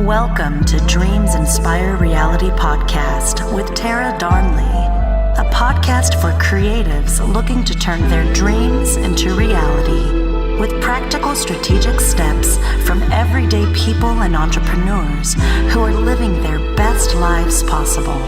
Welcome to Dreams Inspire Reality Podcast with Tara Darnley, a podcast for creatives looking to turn their dreams into reality with practical strategic steps from everyday people and entrepreneurs who are living their best lives possible.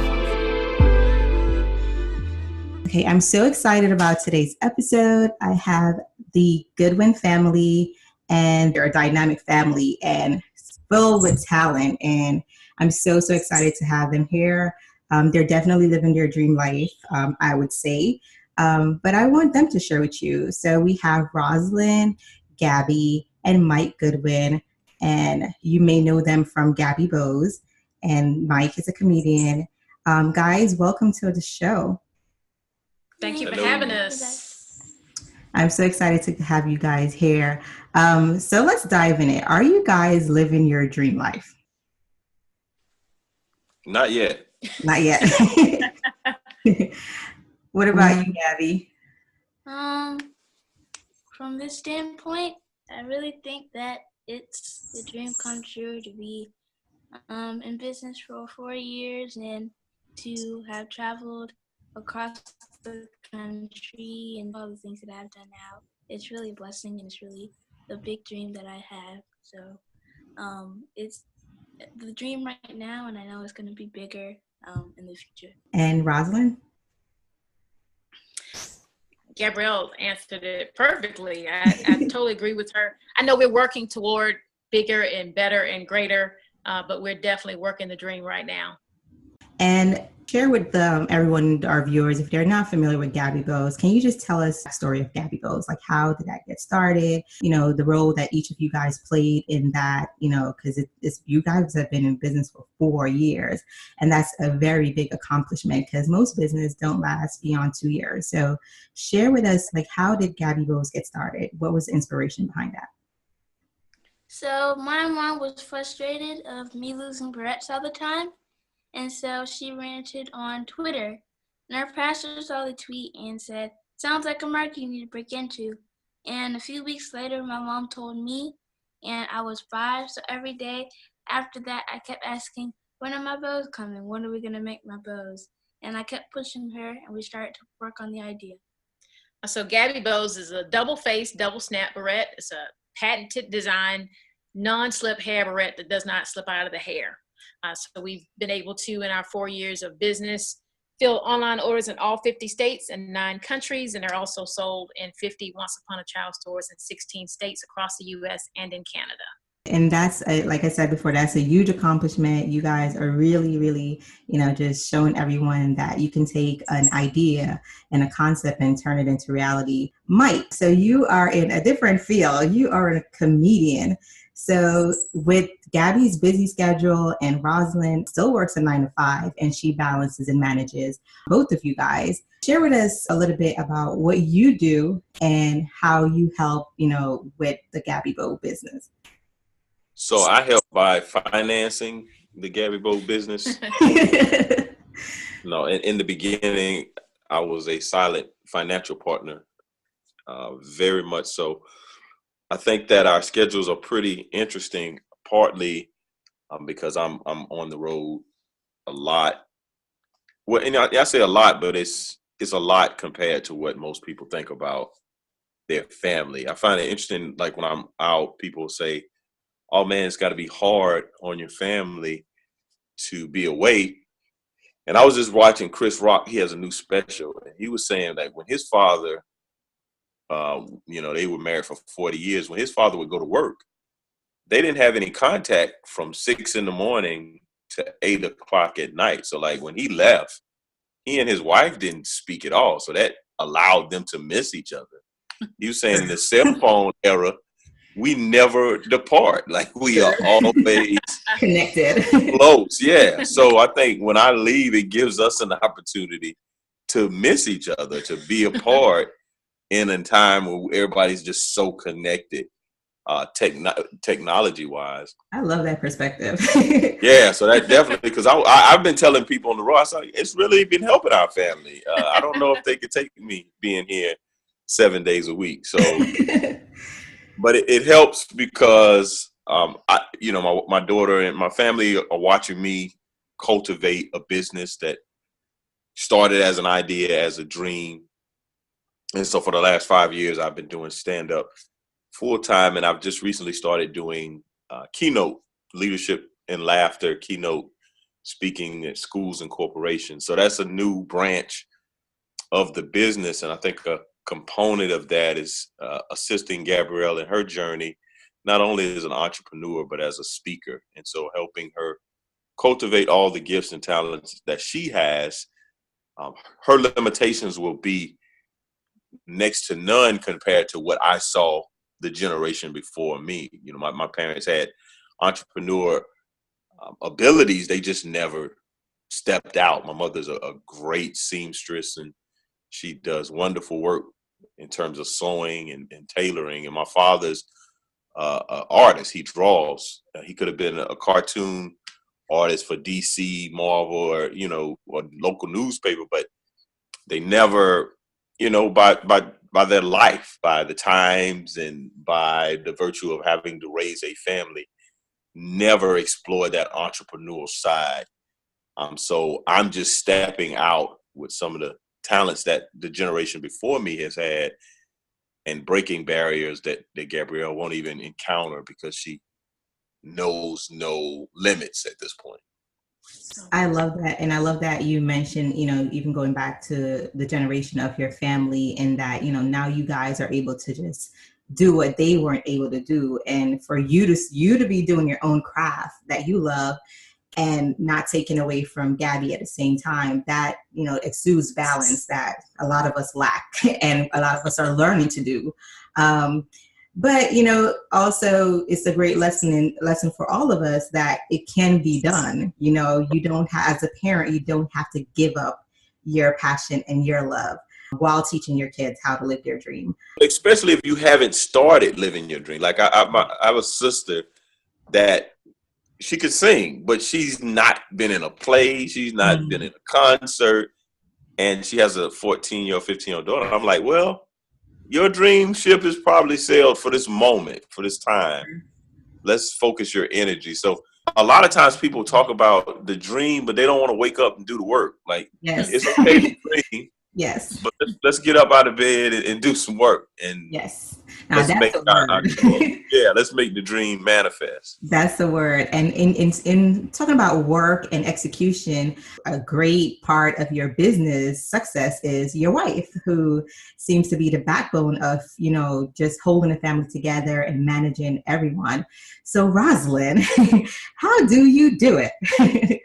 Okay, I'm so excited about today's episode. I have the Goodwin family, and they're a dynamic family and filled with talent. And I'm so excited to have them here. They're definitely living their dream life, I would say. But I want them to share with you. So we have Rozalynn, Gabby, and Mike Goodwin. And you may know them from Gabby Bose. And Mike is a comedian. Guys, welcome to the show. Thank you for having us. I'm so excited to have you guys here. So let's dive in it. Are you guys living your dream life? Not yet. Not yet. What about you, Gabby? From this standpoint, I really think that it's the dream come true to be in business for 4 years and to have traveled across the country and all the things that I've done now. It's really a blessing, and it's really the big dream that I have. So it's the dream right now, and I know it's going to be bigger in the future. And Rozalynn? Gabrielle answered it perfectly. I totally agree with her. I know we're working toward bigger and better and greater, but we're definitely working the dream right now. And share with everyone, our viewers, if they're not familiar with Gabby Bose, can you just tell us the story of Gabby Bose? Like, how did that get started? You know, the role that each of you guys played in that, you know, because it's you guys have been in business for 4 years. And that's a very big accomplishment because most business don't last beyond 2 years. So share with us, like, how did Gabby Bose get started? What was the inspiration behind that? So my mom was frustrated of me losing Barrettes all the time. And so she ranted on Twitter, and our pastor saw the tweet and said, "Sounds like a market you need to break into." And a few weeks later, my mom told me, and I was 5. So every day after that, I kept asking, "When are my bows coming? When are we going to make my bows?" And I kept pushing her, and we started to work on the idea. So Gabby Bose is a double-faced, double-snap barrette. It's a patented design, non-slip hair barrette that does not slip out of the hair. So we've been able to, in our 4 years of business, fill online orders in all 50 states and 9 countries, and they're also sold in 50 Once Upon a Child stores in 16 states across the U.S. and in Canada. And that's, like I said before, that's a huge accomplishment. You guys are really, really, you know, just showing everyone that you can take an idea and a concept and turn it into reality. Mike, so you are in a different field. You are a comedian. So with Gabby's busy schedule, and Rozalynn still works a 9 to 5, and she balances and manages both of you guys, share with us a little bit about what you do and how you help, you know, with the Gabby Bose business. So I help by financing the Gabby Bose business. No, in the beginning, I was a silent financial partner, very much so. I think that our schedules are pretty interesting, partly because I'm on the road a lot. Well, and I say a lot, but it's a lot compared to what most people think about their family. I find it interesting, like when I'm out, people say, "Oh man, it's got to be hard on your family to be away." And I was just watching Chris Rock. He has a new special, and he was saying that when his father, you know, they were married for 40 years. When his father would go to work, they didn't have any contact from 6 a.m. to 8 o'clock at night. So like when he left, he and his wife didn't speak at all. So that allowed them to miss each other. He was saying in the cell phone era, we never depart. Like we are always connected, close. Yeah. So I think when I leave, it gives us an opportunity to miss each other, to be apart in a time where everybody's just so connected, technology wise. I love that perspective. Yeah. So that definitely, because I've been telling people on the road, I said, it's really been helping our family. I don't know if they could take me being here 7 days a week. So, but it helps because my daughter and my family are watching me cultivate a business that started as an idea, as a dream. And so for the last 5 years, I've been doing stand-up full time. And I've just recently started doing keynote leadership and laughter, keynote speaking at schools and corporations. So that's a new branch of the business. And I think a component of that is assisting Gabrielle in her journey, not only as an entrepreneur, but as a speaker. And so helping her cultivate all the gifts and talents that she has. Her limitations will be next to none compared to what I saw the generation before me. You know, my parents had entrepreneur abilities. They just never stepped out. My mother's a great seamstress, and she does wonderful work in terms of sewing and tailoring. And my father's an artist. He draws. He could have been a cartoon artist for DC, Marvel, or, you know, or local newspaper, but they never, you know, by their life, by the times and by the virtue of having to raise a family, never explored that entrepreneurial side. So I'm just stepping out with some of the talents that the generation before me has had and breaking barriers that Gabrielle won't even encounter because she knows no limits at this point. I love that. And I love that you mentioned, you know, even going back to the generation of your family, and that, you know, now you guys are able to just do what they weren't able to do. And for you to be doing your own craft that you love and not taking away from Gabby at the same time, that, you know, exudes balance that a lot of us lack and a lot of us are learning to do. But, you know, also it's a great lesson for all of us that it can be done. You know, you don't have, as a parent, you don't have to give up your passion and your love while teaching your kids how to live their dream. Especially if you haven't started living your dream. Like I have a sister that she could sing, but she's not been in a play. She's not been in a concert. And she has a 14-year-old, 15-year-old daughter. I'm like, well, your dream ship is probably sailed for this moment, for this time. Let's focus your energy. So a lot of times people talk about the dream, but they don't want to wake up and do the work. Like, yes. It's okay to dream. Yes. But let's get up out of bed and do some work. And yes. Now let's make let's make the dream manifest. That's the word. And in talking about work and execution, a great part of your business success is your wife, who seems to be the backbone of, you know, just holding the family together and managing everyone. So Rozalynn, how do you do it?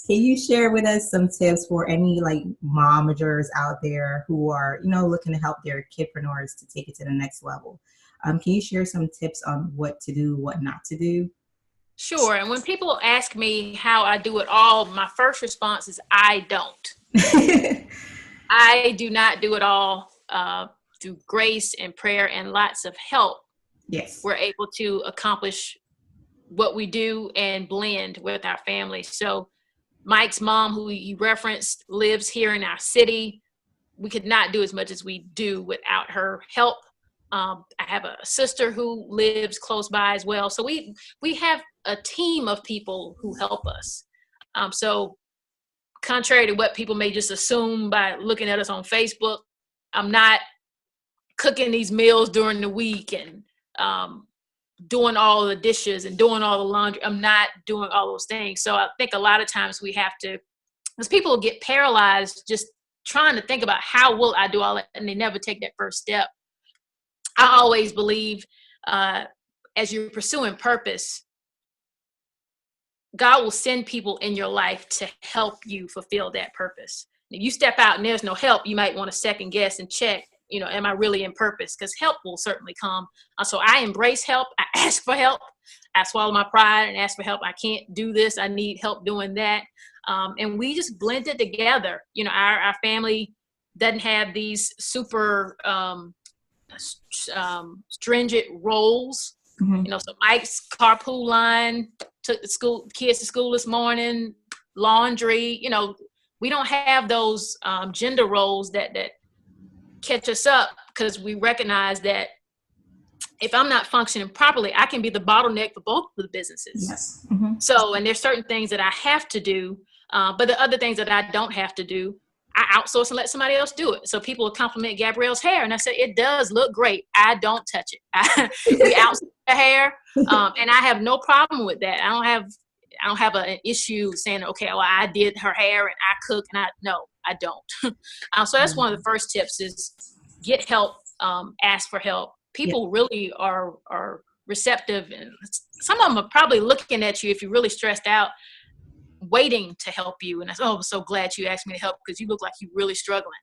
Can you share with us some tips for any like momagers out there who are, you know, looking to help their kidpreneurs to take it to the next level? Can you share some tips on what to do, what not to do? Sure. And when people ask me how I do it all, my first response is I don't. I do not do it all. Through grace and prayer and lots of help, yes, we're able to accomplish what we do and blend with our family. So Mike's mom, who you referenced, lives here in our city. We could not do as much as we do without her help. I have a sister who lives close by as well. So we have a team of people who help us. So contrary to what people may just assume by looking at us on Facebook, I'm not cooking these meals during the week and doing all the dishes and doing all the laundry. I'm not doing all those things. So I think a lot of times we have to, because people get paralyzed just trying to think about how will I do all that, and they never take that first step. I always believe as you're pursuing purpose, God will send people in your life to help you fulfill that purpose. If you step out and there's no help, you might want to second guess and check, you know, am I really in purpose? Because help will certainly come. So I embrace help. I ask for help. I swallow my pride and ask for help. I can't do this. I need help doing that. And we just blend it together. You know, our family doesn't have these super stringent roles. Mm-hmm. You know, so Mike's carpool line, took the kids to school this morning, laundry. You know, we don't have those gender roles that catch us up, because we recognize that if I'm not functioning properly, I can be the bottleneck for both of the businesses. Yes. Mm-hmm. So, and there's certain things that I have to do, but the other things that I don't have to do, I outsource and let somebody else do it. So people will compliment Gabrielle's hair, and I say, it does look great. I don't touch it. We outsource the hair, and I have no problem with that. I don't have an issue saying, okay, well, I did her hair and I cook, and no, I don't. So that's one of the first tips is get help, ask for help. People really are receptive, and some of them are probably looking at you if you're really stressed out, waiting to help you. And I said, oh, I'm so glad you asked me to help because you look like you're really struggling.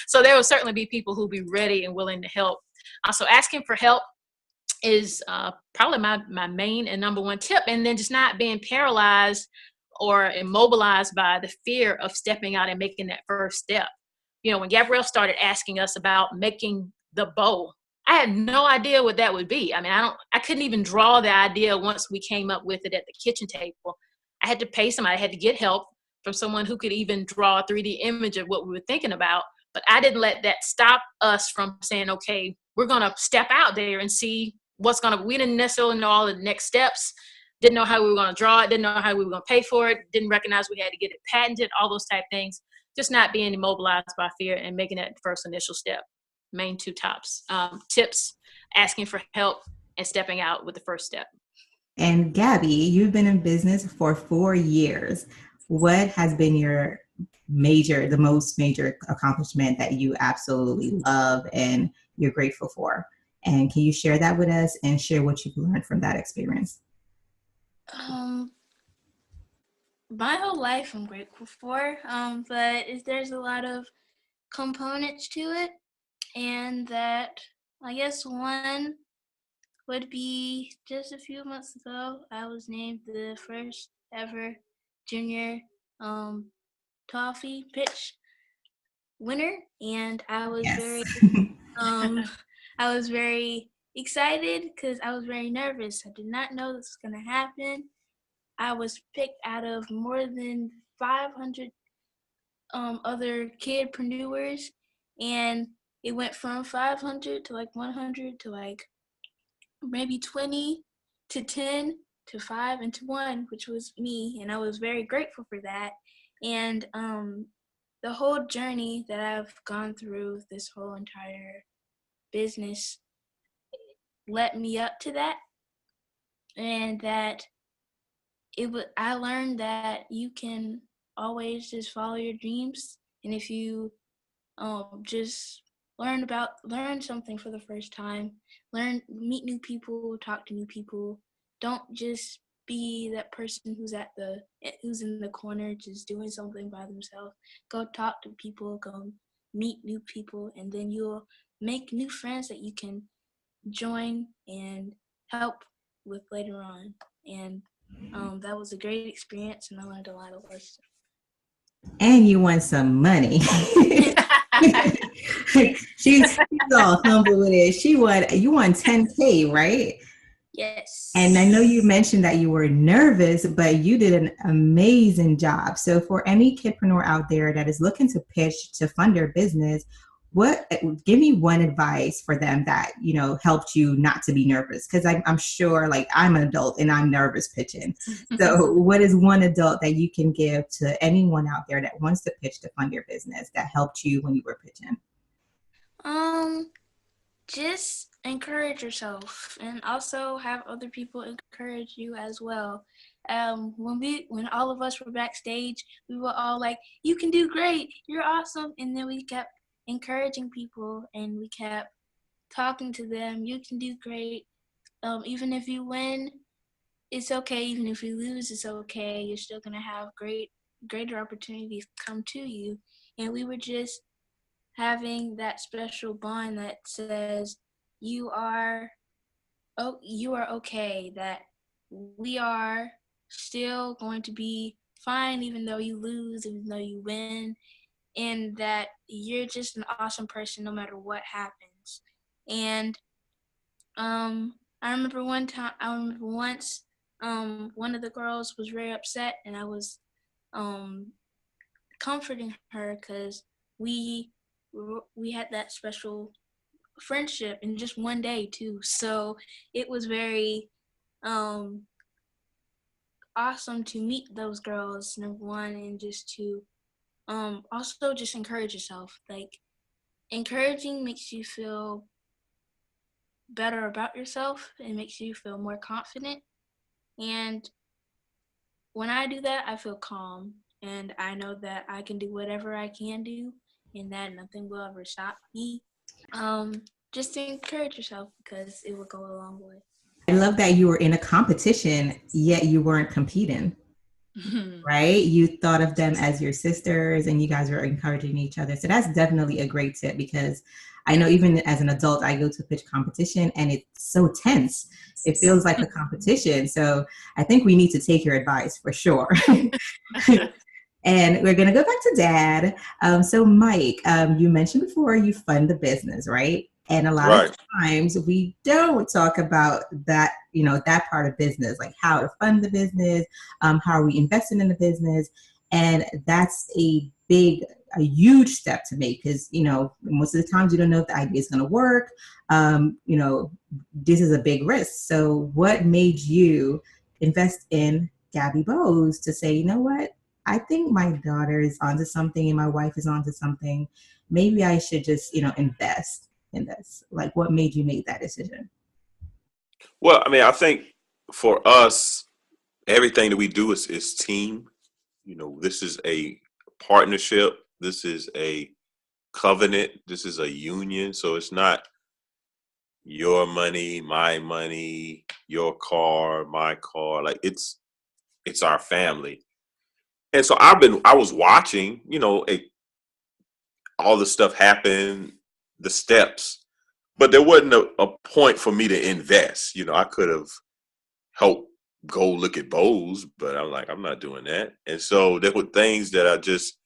So there will certainly be people who'll be ready and willing to help. So asking for help is probably my main and number one tip. And then just not being paralyzed or immobilized by the fear of stepping out and making that first step. You know, when Gabrielle started asking us about making the bow, I had no idea what that would be. I mean, I couldn't even draw the idea once we came up with it at the kitchen table. I had to pay somebody, I had to get help from someone who could even draw a 3D image of what we were thinking about. But I didn't let that stop us from saying, okay, we're going to step out there and see we didn't necessarily know all the next steps, didn't know how we were going to draw it, didn't know how we were going to pay for it, didn't recognize we had to get it patented, all those type things. Just not being immobilized by fear and making that first initial step. Main two tips, asking for help and stepping out with the first step. And Gabby, you've been in business for 4 years. What has been the most major accomplishment that you absolutely love and you're grateful for? And can you share that with us and share what you've learned from that experience? My whole life I'm grateful for, but there's a lot of components to it, and that I guess one would be just a few months ago, I was named the first ever junior toffee pitch winner, and I was I was very excited because I was very nervous. I did not know this was going to happen. I was picked out of more than 500 other kidpreneurs, and it went from 500 to like 100 to like maybe 20 to 10 to 5 and to 1, which was me, and I was very grateful for that. And the whole journey that I've gone through, this whole entire business, led me up to that, and that I learned that you can always just follow your dreams, and if you just learn something for the first time, meet new people, talk to new people. Don't just be that person who's in the corner just doing something by themselves. Go talk to people, go meet new people, and then you'll make new friends that you can join and help with later on. And that was a great experience, and I learned a lot of lessons. And you won some money. she's all humble with it. You won $10,000, right? Yes. And I know you mentioned that you were nervous, but you did an amazing job. So for any kidpreneur out there that is looking to pitch to fund their business, give me one advice for them that, helped you not to be nervous. Because I'm sure, like, I'm an adult and I'm nervous pitching. So what is one adult that you can give to anyone out there that wants to pitch to fund your business that helped you when you were pitching? Just encourage yourself, and also have other people encourage you as well. When all of us were backstage, we were all like, "You can do great, you're awesome," and then we kept encouraging people, and we kept talking to them. You can do great. Even if you win, it's okay. Even if you lose, it's okay. You're still gonna have greater opportunities come to you. And we were just having that special bond that says you are okay, that we are still going to be fine even though you lose, even though you win, and that you're just an awesome person no matter what happens. And I remember once one of the girls was very upset, and I was comforting her because we had that special friendship in just one day too. So it was very awesome to meet those girls, number one, and just to also just encourage yourself. Like, encouraging makes you feel better about yourself. It makes you feel more confident. And when I do that, I feel calm. And I know that I can do whatever I can do and that nothing will ever stop me. Just to encourage yourself, because it will go a long way. I love that you were in a competition, yet you weren't competing. Right? You thought of them as your sisters and you guys were encouraging each other. So that's definitely a great tip, because I know even as an adult, I go to a pitch competition and it's so tense. It feels like a competition. So I think we need to take your advice for sure. And we're going to go back to Dad. So Mike, you mentioned before you fund the business, right? And a lot of times we don't talk about that, that part of business, like how to fund the business, how are we investing in the business? And that's a huge step to make, because, most of the times you don't know if the idea is going to work. This is a big risk. So what made you invest in Gabby Bose to say, you know what? I think my daughter is onto something and my wife is onto something. Maybe I should just, invest in this. Like, what made you make that decision? Well, I mean, I think for us, everything that we do is team. This is a partnership. This is a covenant. This is a union. So it's not your money, my money, your car, my car. Like, it's our family. And so I was watching, all the stuff happen, the steps, but there wasn't a point for me to invest. I could have helped go look at Bose, but I'm like, I'm not doing that. And so there were things that I just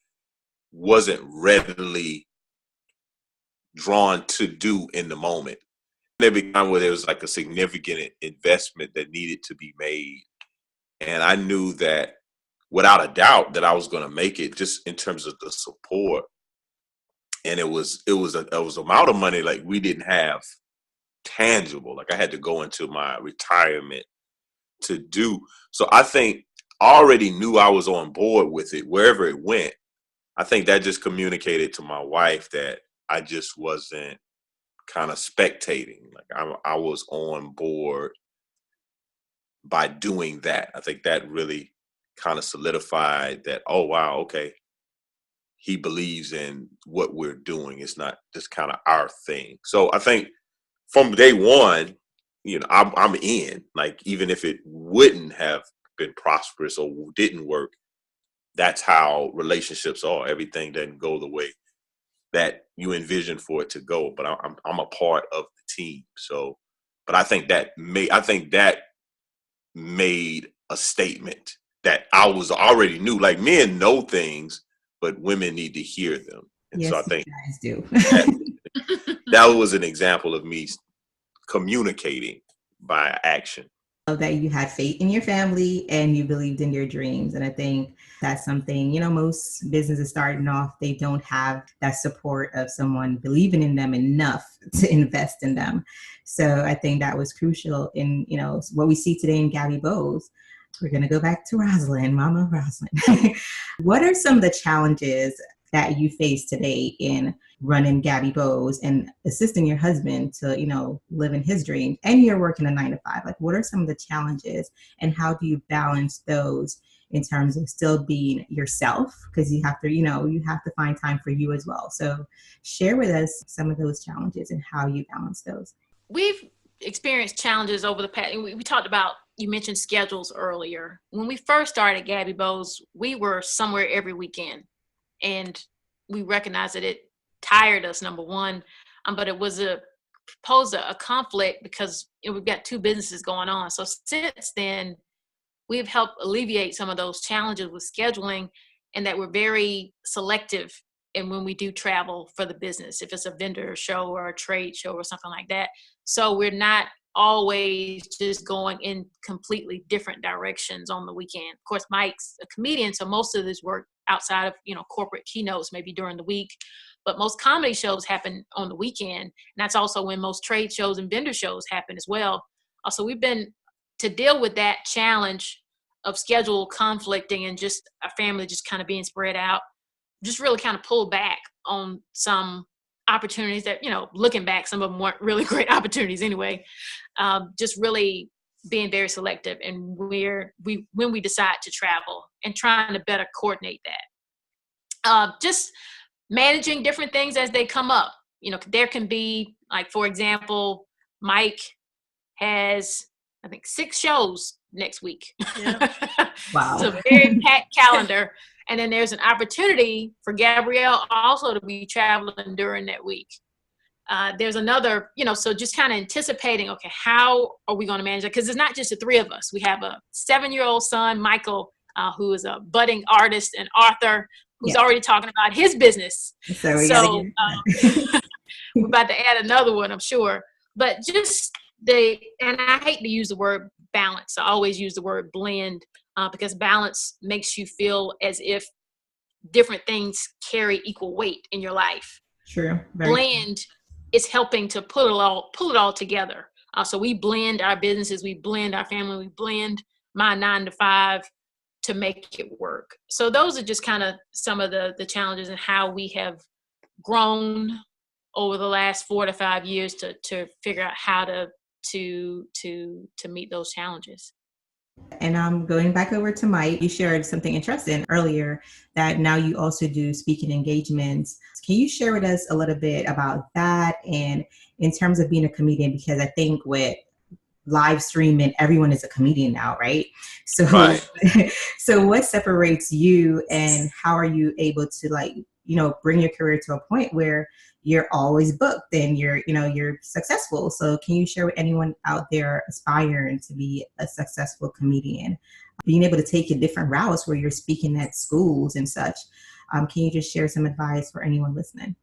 wasn't readily drawn to do in the moment. There became where there was like a significant investment that needed to be made. And I knew that without a doubt that I was going to make it, just in terms of the support. And it was amount of money like we didn't have tangible. Like, I had to go into my retirement to do. So I think I already knew I was on board with it wherever it went. I think that just communicated to my wife that I just wasn't kind of spectating. Like, I was on board by doing that. I think that really kind of solidified that, oh, wow, okay, he believes in what we're doing. It's not just kind of our thing. So I think from day one, I'm in. Like, even if it wouldn't have been prosperous or didn't work, that's how relationships are. Everything doesn't go the way that you envision for it to go, but I'm a part of the team. So, but I think that made a statement that I was already knew. Like, men know things, but women need to hear them. And yes, so I think you guys do. that was an example of me communicating by action. That you had faith in your family and you believed in your dreams. And I think that's something, most businesses starting off, they don't have that support of someone believing in them enough to invest in them. So I think that was crucial in, what we see today in Gabby Bose. We're going to go back to Rozalynn, Mama Rozalynn. What are some of the challenges that you face today in running Gabby Bose and assisting your husband to, live in his dreams, and you're working a 9-to-5? Like, what are some of the challenges and how do you balance those in terms of still being yourself? Because you have to, you have to find time for you as well. So share with us some of those challenges and how you balance those. We've experienced challenges over the past. We talked about, you mentioned schedules earlier. When we first started Gabby Bose, we were somewhere every weekend. And we recognized that it tired us, number one, but it was posed a conflict because we've got two businesses going on. So since then, we've helped alleviate some of those challenges with scheduling, and that we're very selective in when we do travel for the business, if it's a vendor show or a trade show or something like that. So we're not always just going in completely different directions on the weekend. Of course, Mike's a comedian, so most of his work outside of, corporate keynotes, maybe during the week. but most comedy shows happen on the weekend. And that's also when most trade shows and vendor shows happen as well. So we've been to deal with that challenge of schedule conflicting and just a family just kind of being spread out, just really kind of pulled back on some opportunities that, looking back, some of them weren't really great opportunities anyway. Just really being very selective and when we decide to travel and trying to better coordinate that. Just managing different things as they come up. There can be, like, for example, Mike has, I think, 6 shows next week. Yeah. Wow. It's a very packed calendar. And then there's an opportunity for Gabrielle also to be traveling during that week. There's another, so just kind of anticipating, okay, how are we going to manage it? Because it's not just the 3 of us. We have a 7-year-old son, Michael, who is a budding artist and author, who's already talking about his business. So we're about to add another one, I'm sure. But just and I hate to use the word balance. I always use the word blend because balance makes you feel as if different things carry equal weight in your life. True. Blend is helping to pull it all together. So we blend our businesses, we blend our family, we blend my 9 to 5 to make it work. So those are just kind of some of the challenges and how we have grown over the last 4 to 5 years to figure out how to meet those challenges. And I'm going back over to Mike. You shared something interesting earlier that now you also do speaking engagements. Can you share with us a little bit about that and in terms of being a comedian? Because I think with live streaming, everyone is a comedian now, right? So, right. So what separates you and how are you able to bring your career to a point where you're always booked and you're successful? So can you share with anyone out there aspiring to be a successful comedian, being able to take a different routes where you're speaking at schools and such? Can you just share some advice for anyone listening?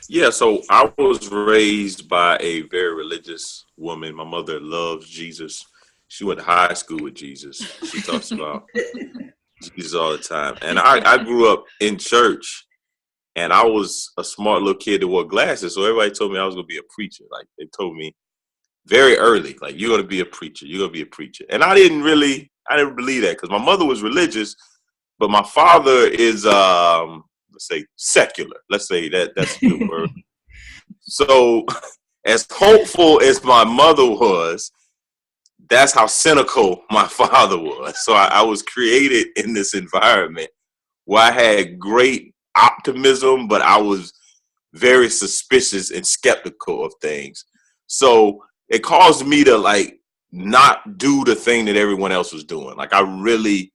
Yeah, so I was raised by a very religious woman. My mother loves Jesus. She went to high school with Jesus. She talks about Jesus all the time. And I grew up in church, and I was a smart little kid that wore glasses. So everybody told me I was going to be a preacher. Like, they told me very early, like, you're going to be a preacher. You're going to be a preacher. And I didn't believe that because my mother was religious, but my father is, let's say, secular. Let's say that's a good word. So as hopeful as my mother was, that's how cynical my father was. So I was created in this environment where I had great optimism, but I was very suspicious and skeptical of things. So it caused me to not do the thing that everyone else was doing. Like, I really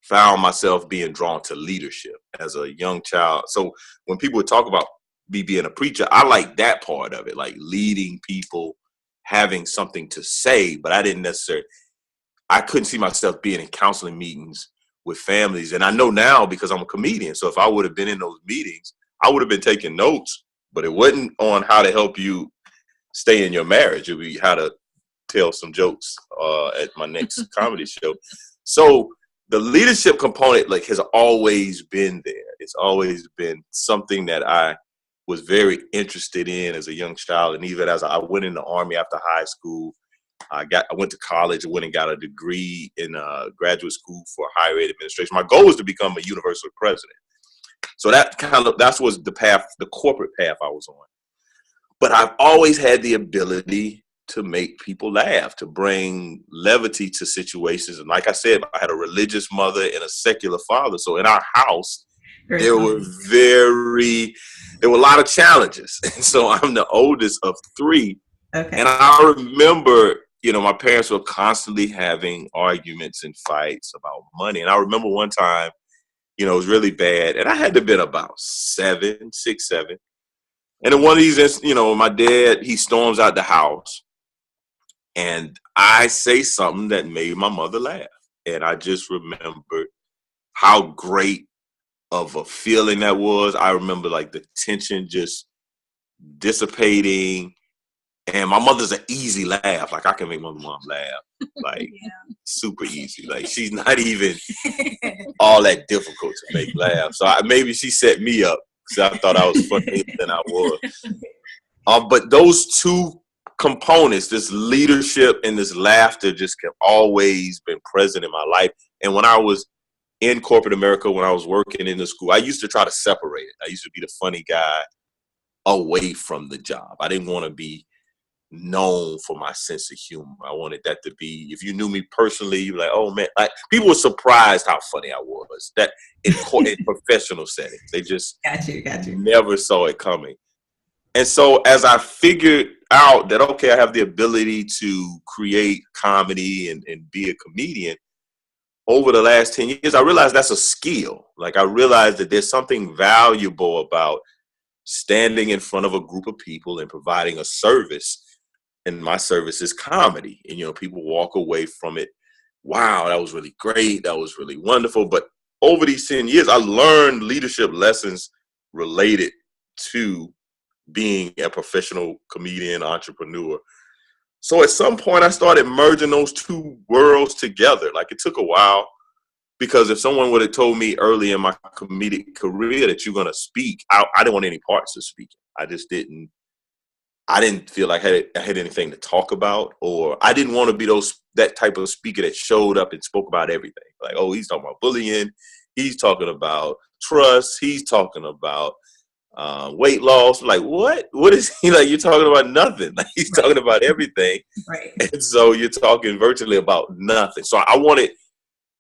found myself being drawn to leadership as a young child. So when people would talk about me being a preacher, I like that part of it, like leading people, having something to say, but I couldn't see myself being in counseling meetings with families. And I know now because I'm a comedian. So if I would have been in those meetings, I would have been taking notes, but it wasn't on how to help you stay in your marriage. It would be how to tell some jokes at my next comedy show. So the leadership component has always been there. It's always been something that I was very interested in as a young child. And even as I went in the Army after high school, I went to college and went and got a degree in graduate school for higher ed administration. My goal was to become a universal president. So that was the path, the corporate path I was on. But I've always had the ability to make people laugh, to bring levity to situations. And like I said, I had a religious mother and a secular father. So in our house, there were a lot of challenges. And so I'm the oldest of 3. Okay. And I remember, my parents were constantly having arguments and fights about money. And I remember one time, it was really bad. And I had to have been about 6, 7. And in one of these, my dad, he storms out the house. And I say something that made my mother laugh. And I just remembered how great of a feeling that was. I remember the tension just dissipating. And my mother's an easy laugh. I can make my mom laugh. Super easy. She's not even all that difficult to make laugh. So maybe she set me up because I thought I was funnier than I was. But those two components, this leadership and this laughter, just have always been present in my life. And when I was in corporate America, when I was working in the school, I used to try to separate it. I used to be the funny guy away from the job. I didn't want to be known for my sense of humor. I wanted that to be, if you knew me personally, you're like, oh man, like people were surprised how funny I was. That in professional settings, they just got you. Never saw it coming. And so as I figured out that, okay, I have the ability to create comedy and be a comedian, over the last 10 years, I realized that's a skill. Like I realized that there's something valuable about standing in front of a group of people and providing a service. And my service is comedy. And, you know, people walk away from it. Wow, that was really great. That was really wonderful. But over these 10 years, I learned leadership lessons related to being a professional comedian, entrepreneur. So at some point, I started merging those two worlds together. Like it took a while, because if someone would have told me early in my comedic career that you're going to speak, I didn't want any parts of speaking. I didn't feel like I had anything to talk about, or I didn't want to be that type of speaker that showed up and spoke about everything. Like, oh, he's talking about bullying. He's talking about trust. He's talking about weight loss. Like, what? What is he like? You're talking about nothing. Like he's talking about everything. Right. And so you're talking virtually about nothing. So I wanted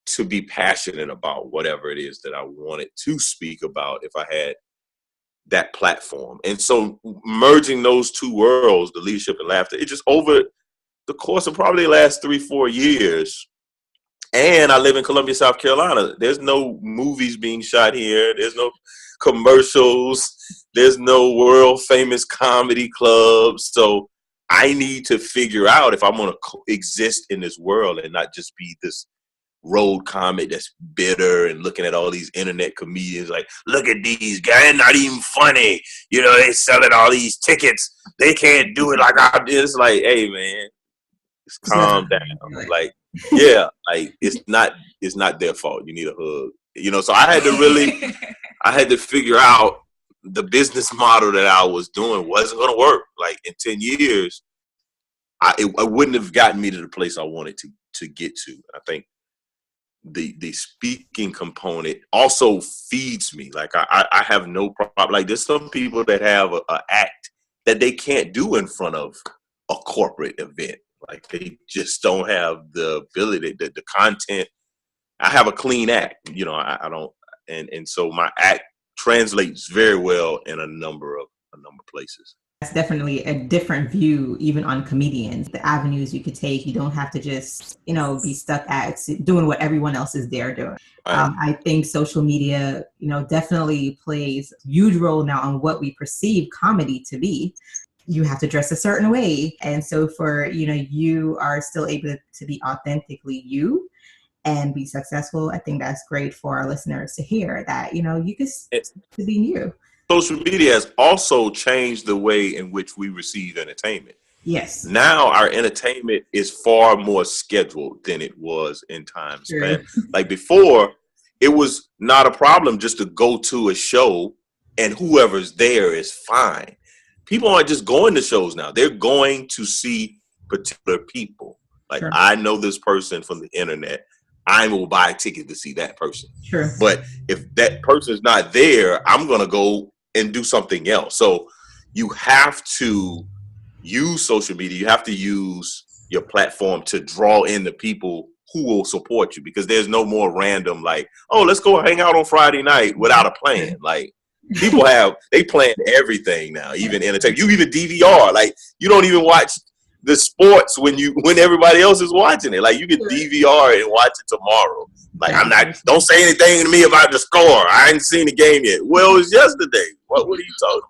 to be passionate about whatever it is that I wanted to speak about if I had that platform. And so merging those two worlds, the leadership and laughter, it just over the course of probably the last 3-4 years. And I live in Columbia, South Carolina. There's no movies being shot here. There's no commercials. There's no world famous comedy clubs. So I need to figure out if I'm going to exist in this world and not just be this road comic that's bitter and looking at all these internet comedians like, look at these guys, they're not even funny. You know, they selling all these tickets. They can't do it like I did. It's like, hey man, just calm down. Like, yeah, like it's not their fault. You need a hug. You know, so I had to figure out the business model that I was doing wasn't going to work. Like in 10 years, it wouldn't have gotten me to the place I wanted to get to. I think the speaking component also feeds me. Like I have no problem. Like there's some people that have a act that they can't do in front of a corporate event. Like they just don't have the ability, the content. I have a clean act, you know, I don't, and so my act translates very well in a number of places. That's definitely a different view, even on comedians, the avenues you could take. You don't have to just, you know, be stuck at doing what everyone else is there doing. Right. I think social media, you know, definitely plays a huge role now on what we perceive comedy to be. You have to dress a certain way. And so for, you know, you are still able to be authentically you and be successful. I think that's great for our listeners to hear that, you know, you can be you. Social media has also changed the way in which we receive entertainment. Yes. Now our entertainment is far more scheduled than it was in times past. Like before, it was not a problem just to go to a show and whoever's there is fine. People aren't just going to shows now. They're going to see particular people. Like, sure. I know this person from the internet. I will buy a ticket to see that person. Sure. But if that person's not there, I'm going to go and do something else. So you have to use social media. You have to use your platform to draw in the people who will support you, because there's no more random, like, oh, let's go hang out on Friday night without a plan. Like, people they plan everything now, even entertainment. You even DVR. Like, you don't even watch the sports when everybody else is watching it. Like, you can DVR and watch it tomorrow. Like, don't say anything to me about the score. I ain't seen the game yet. Well, it was yesterday. What are you talking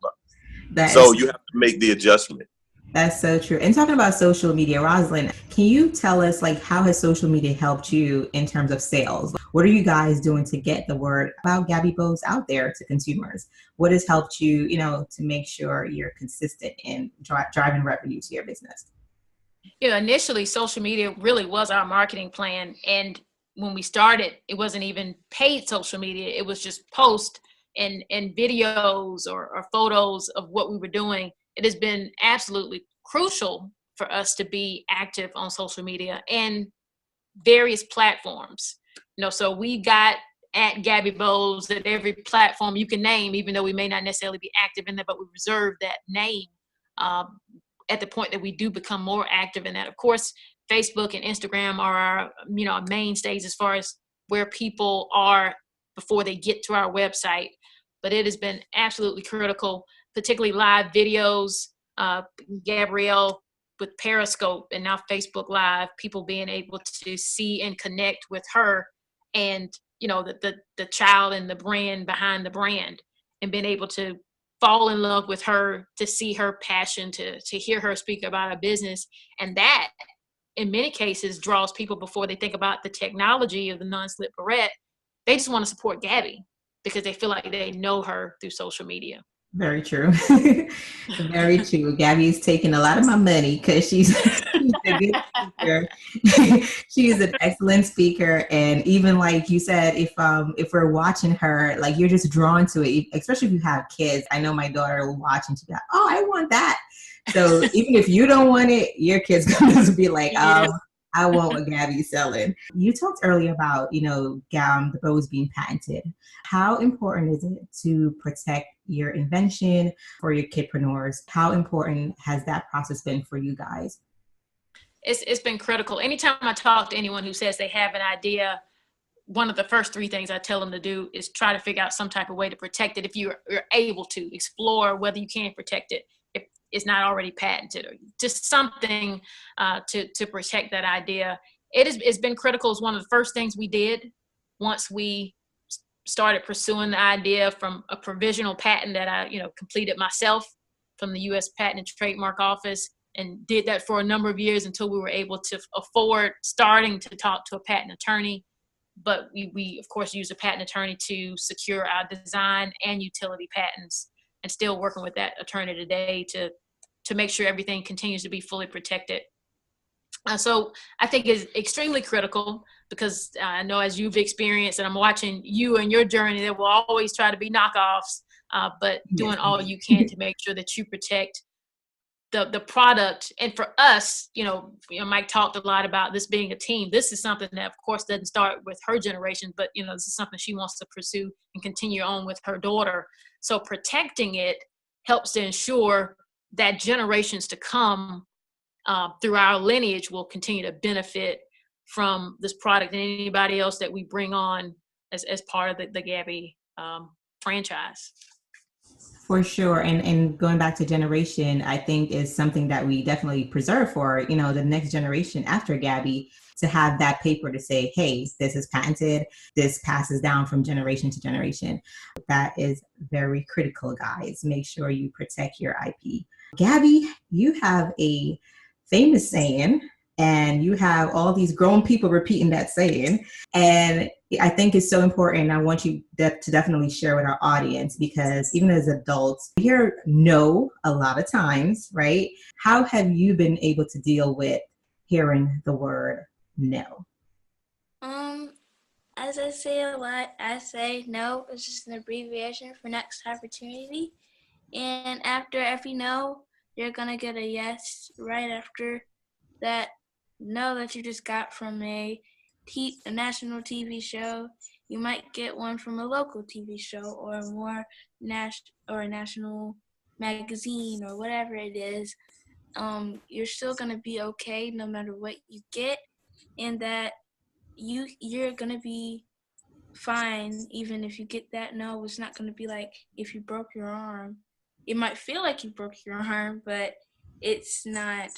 about? So you have to make the adjustment. That's so true. And talking about social media, Rozalynn, can you tell us, like, how has social media helped you in terms of sales? What are you guys doing to get the word about Gabby Bose out there to consumers? What has helped you, you know, to make sure you're consistent in driving revenue to your business? Yeah, initially, social media really was our marketing plan. And when we started, it wasn't even paid social media. It was just post and videos or photos of what we were doing, it has been absolutely crucial for us to be active on social media and various platforms. So we got at Gabby Bose at every platform you can name, even though we may not necessarily be active in that, but we reserve that name at the point that we do become more active in that. Of course, Facebook and Instagram are our, mainstays as far as where people are before they get to our website. But it has been absolutely critical, particularly live videos. Gabrielle with Periscope and now Facebook Live, people being able to see and connect with her and, the child and the brand behind the brand, and being able to fall in love with her, to see her passion, to hear her speak about a business. And that, in many cases, draws people before they think about the technology of the non-slip barrette. They just want to support Gabby because they feel like they know her through social media. Very true. Very true. Gabby's taking a lot of my money because she's a good speaker. She's an excellent speaker. And even like you said, if we're watching her, like you're just drawn to it, especially if you have kids. I know my daughter will watch and she'll be like, oh, I want that. So even if you don't want it, your kid's going to be like, I want what Gabby's selling. You talked earlier about, the Bose being patented. How important is it to protect your invention for your kidpreneurs? How important has that process been for you guys? It's been critical. Anytime I talk to anyone who says they have an idea, one of the first 3 things I tell them to do is try to figure out some type of way to protect it. If you're able to explore whether you can protect it, if it's not already patented, or just something to protect that idea. It's been critical. It's one of the first things we did once we started pursuing the idea from a provisional patent that I, completed myself from the U.S. Patent and Trademark Office, and did that for a number of years until we were able to afford starting to talk to a patent attorney. But we of course use a patent attorney to secure our design and utility patents, and still working with that attorney today to make sure everything continues to be fully protected. So I think it's extremely critical because I know, as you've experienced, and I'm watching you and your journey, there will always try to be knockoffs, but doing all you can to make sure that you protect the product. And for us, Mike talked a lot about this being a team. This is something that, of course, doesn't start with her generation, but, this is something she wants to pursue and continue on with her daughter. So protecting it helps to ensure that generations to come through our lineage will continue to benefit from this product, and anybody else that we bring on as part of the Gabby franchise. For sure. And going back to generation, I think is something that we definitely preserve for, the next generation after Gabby, to have that paper to say, hey, this is patented, this passes down from generation to generation. That is very critical, guys. Make sure you protect your IP. Gabby, you have a famous saying, and you have all these grown people repeating that saying. And I think it's so important. I want you to definitely share with our audience, because even as adults, we hear no a lot of times, right? How have you been able to deal with hearing the word no? As I say a lot, I say no. It's just an abbreviation for next opportunity. And after every no, you're going to get a yes right after that no that you just got from a national TV show. You might get one from a local TV show or a national magazine or whatever it is. You're still going to be okay no matter what you get, and that you're going to be fine even if you get that no. It's not going to be like if you broke your arm. It might feel like you broke your arm, but it's not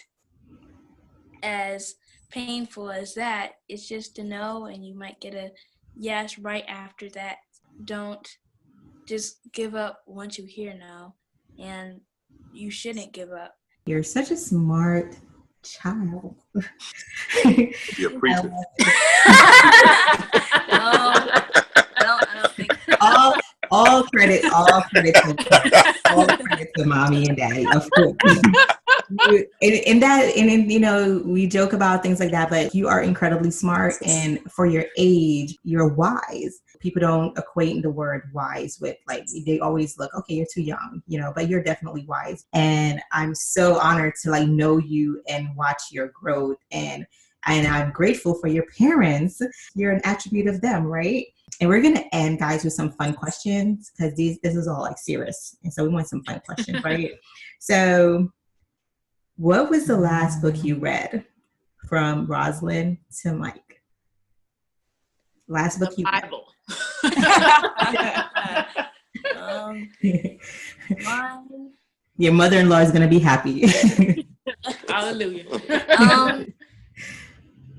as painful as that. It's just a no, and you might get a yes right after that. Don't just give up once you hear no, and you shouldn't give up. You're such a smart child. You're a preacher. I don't think all credit to mommy and daddy, of course. We joke about things like that, but you are incredibly smart, and for your age, you're wise. people don't equate the word wise with, like, they always look, okay, you're too young, you know, but you're definitely wise. And I'm so honored to like know you and watch your growth. And I'm grateful for your parents. You're an attribute of them, right? And we're going to end, guys, with some fun questions, because this is all like serious. And so we want some fun questions, right? So what was the last book you read, from Rozalynn to Mike? Last book The you Bible. Mine. Your mother-in-law is going to be happy. Hallelujah.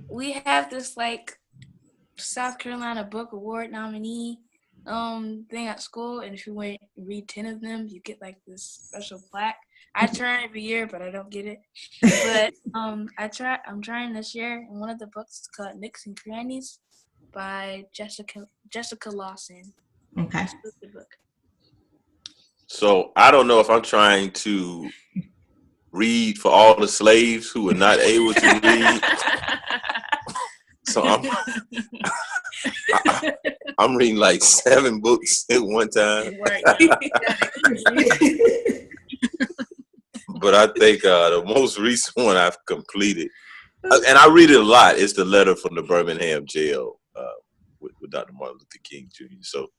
We have this like South Carolina Book Award nominee thing at school, and if you read 10 of them, you get like this special plaque. I try every year, but I don't get it. But I'm trying this year, and one of the books is called Nicks and Crannies by Jessica Lawson. Okay. It's a good book. So I don't know if I'm trying to read for all the slaves who are not able to read. So I'm reading like 7 books at one time. Right. But I think the most recent one I've completed, and I read it a lot, is the letter from the Birmingham jail with Dr. Martin Luther King Jr. So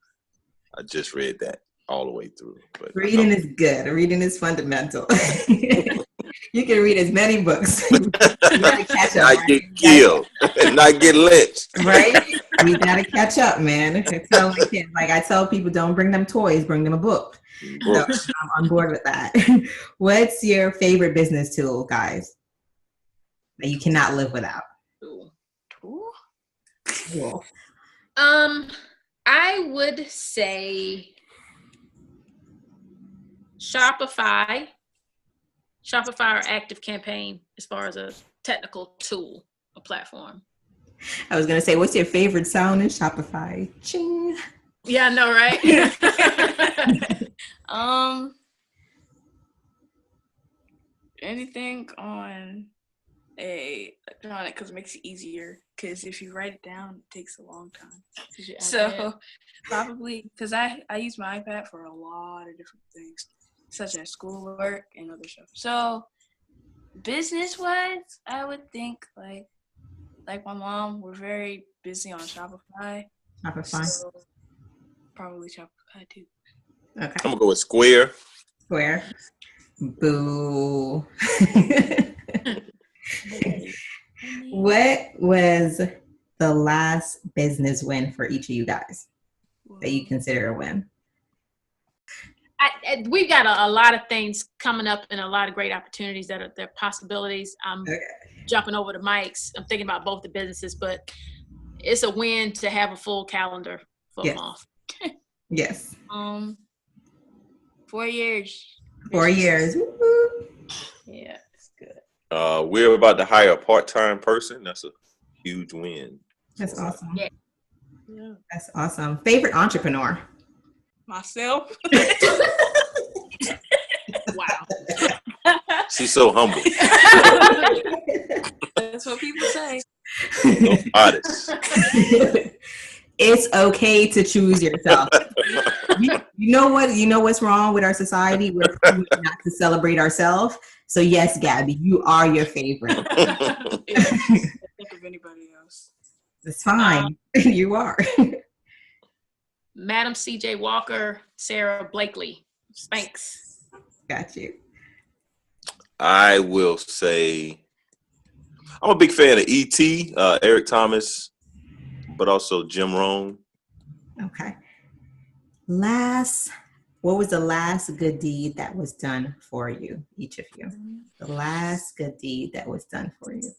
I just read that all the way through. But Reading is good. Reading is fundamental. You can read as many books. You gotta catch up, not get killed and not get lynched. Right? We gotta catch up, man. I tell people, don't bring them toys, bring them a book. So I'm on board with that. What's your favorite business tool, guys, that you cannot live without? Cool. Cool. I would say Shopify or ActiveCampaign, as far as a technical tool, a platform. I was gonna say, what's your favorite sound in Shopify? Ching. Yeah, I know, right? Anything on a electronic, because it makes it easier. Because if you write it down, it takes a long time. So probably, because I use my iPad for a lot of different things, such as schoolwork and other stuff. So business-wise, I would think like my mom, we're very busy on Shopify. So probably Shopify too. Okay. I'm gonna go with Square. Square. Boo. What was the last business win for each of you guys that you consider a win? We've got a lot of things coming up and a lot of great opportunities that are possibilities. I'm jumping over to Mike's. I'm thinking about both the businesses, but it's a win to have a full calendar for a month. Yes. 4 years. 4 years. Woo-hoo. Yeah, it's good. We're about to hire a part-time person. That's a huge win. That's awesome. Yeah. That's awesome. Favorite entrepreneur? Myself. Wow. She's so humble. That's what people say. No artist. It's okay to choose yourself. You know what? You know what's wrong with our society? We're not to celebrate ourselves. So yes, Gabby, you are your favorite. Think of anybody else. It's fine. You are. Madam C.J. Walker, Sarah Blakely, Spanx. Got you. I will say I'm a big fan of E.T., Eric Thomas, but also Jim Rohn. Okay. What was the last good deed that was done for you, each of you? The last good deed that was done for you.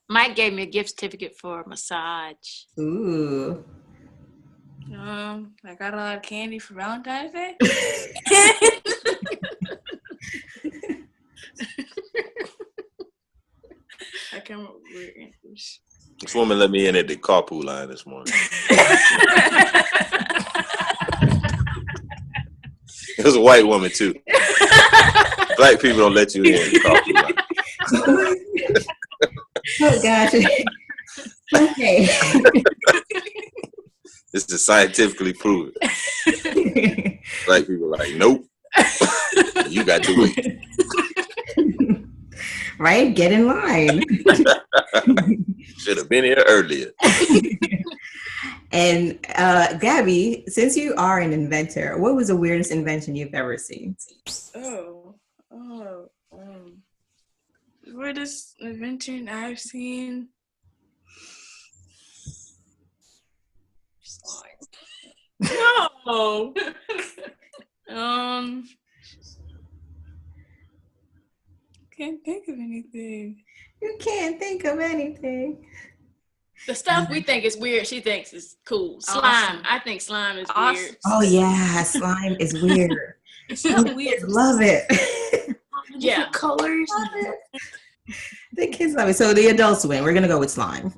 Mike gave me a gift certificate for a massage. Ooh. I got a lot of candy for Valentine's Day. I can't remember weird answers. This woman let me in at the carpool line this morning. It was a white woman too. Black people don't let you in the carpool line. Oh gosh. Okay. This is scientifically proven. Black people are like, nope. You got to wait. Right? Get in line. Should have been here earlier. And Gabby, since you are an inventor, what was the weirdest invention you've ever seen? Weirdest invention I've seen. No. Can't think of anything. You can't think of anything. The stuff we think is weird, she thinks is cool. Slime. Awesome. I think slime is Awesome. weird. Oh yeah, slime is weird. It's not weird. Love it. Yeah. Colors. Love it. The kids love it. So the adults win. We're gonna go with slime.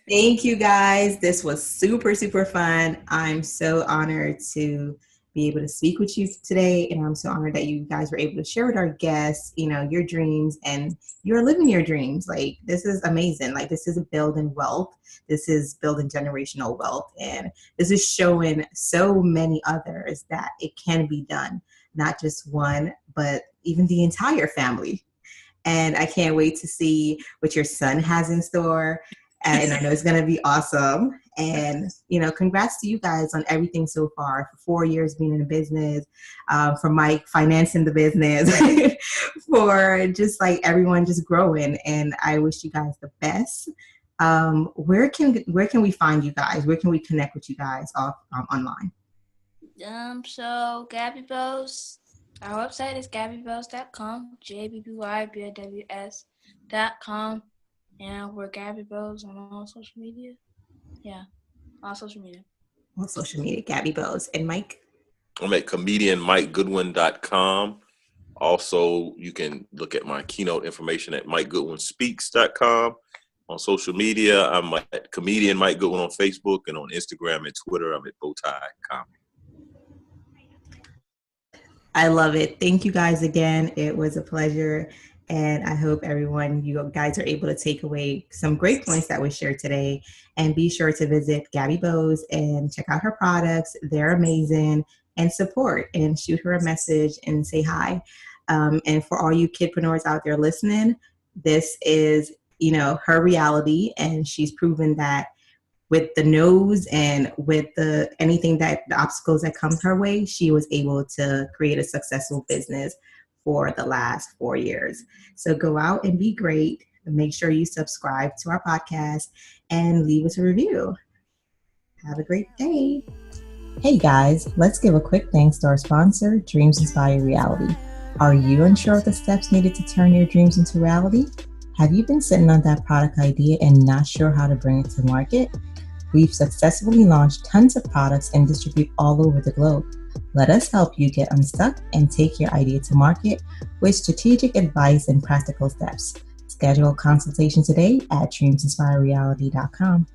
Thank you guys. This was super, super fun. I'm so honored to be able to speak with you today. And I'm so honored that you guys were able to share with our guests, your dreams, and you're living your dreams. Like, this is amazing. Like, this is building wealth. This is building generational wealth. And this is showing so many others that it can be done. Not just one, but even the entire family. And I can't wait to see what your son has in store. And I know it's going to be awesome. And, congrats to you guys on everything so far. For 4 years being in the business, for Mike financing the business, for just like everyone just growing. And I wish you guys the best. Where can we find you guys? Where can we connect with you guys online? So Gabby Bose, our website is gabbybose.com, GABBYBOWS.com, and we're Gabby Bose on all social media. Yeah, all social media. On social media, Gabby Bose. And Mike? I'm at comedianmikegoodwin.com. Also, you can look at my keynote information at mikegoodwinspeaks.com. On social media, I'm at comedian Mike Goodwin on Facebook, and on Instagram and Twitter, I'm at Bowtie Comedy. I love it. Thank you guys again. It was a pleasure. And I hope you guys are able to take away some great points that were shared today. And be sure to visit Gabby Bose and check out her products. They're amazing. And support and shoot her a message and say hi. And for all you kidpreneurs out there listening, this is, her reality. And she's proven that with the no's and with the obstacles that come her way, she was able to create a successful business for the last 4 years. So go out and be great. Make sure you subscribe to our podcast and leave us a review. Have a great day. Hey guys, let's give a quick thanks to our sponsor, Dreams Inspire Reality. Are you unsure of the steps needed to turn your dreams into reality? Have you been sitting on that product idea and not sure how to bring it to market? We've successfully launched tons of products and distribute all over the globe. Let us help you get unstuck and take your idea to market with strategic advice and practical steps. Schedule a consultation today at dreamsinspirereality.com.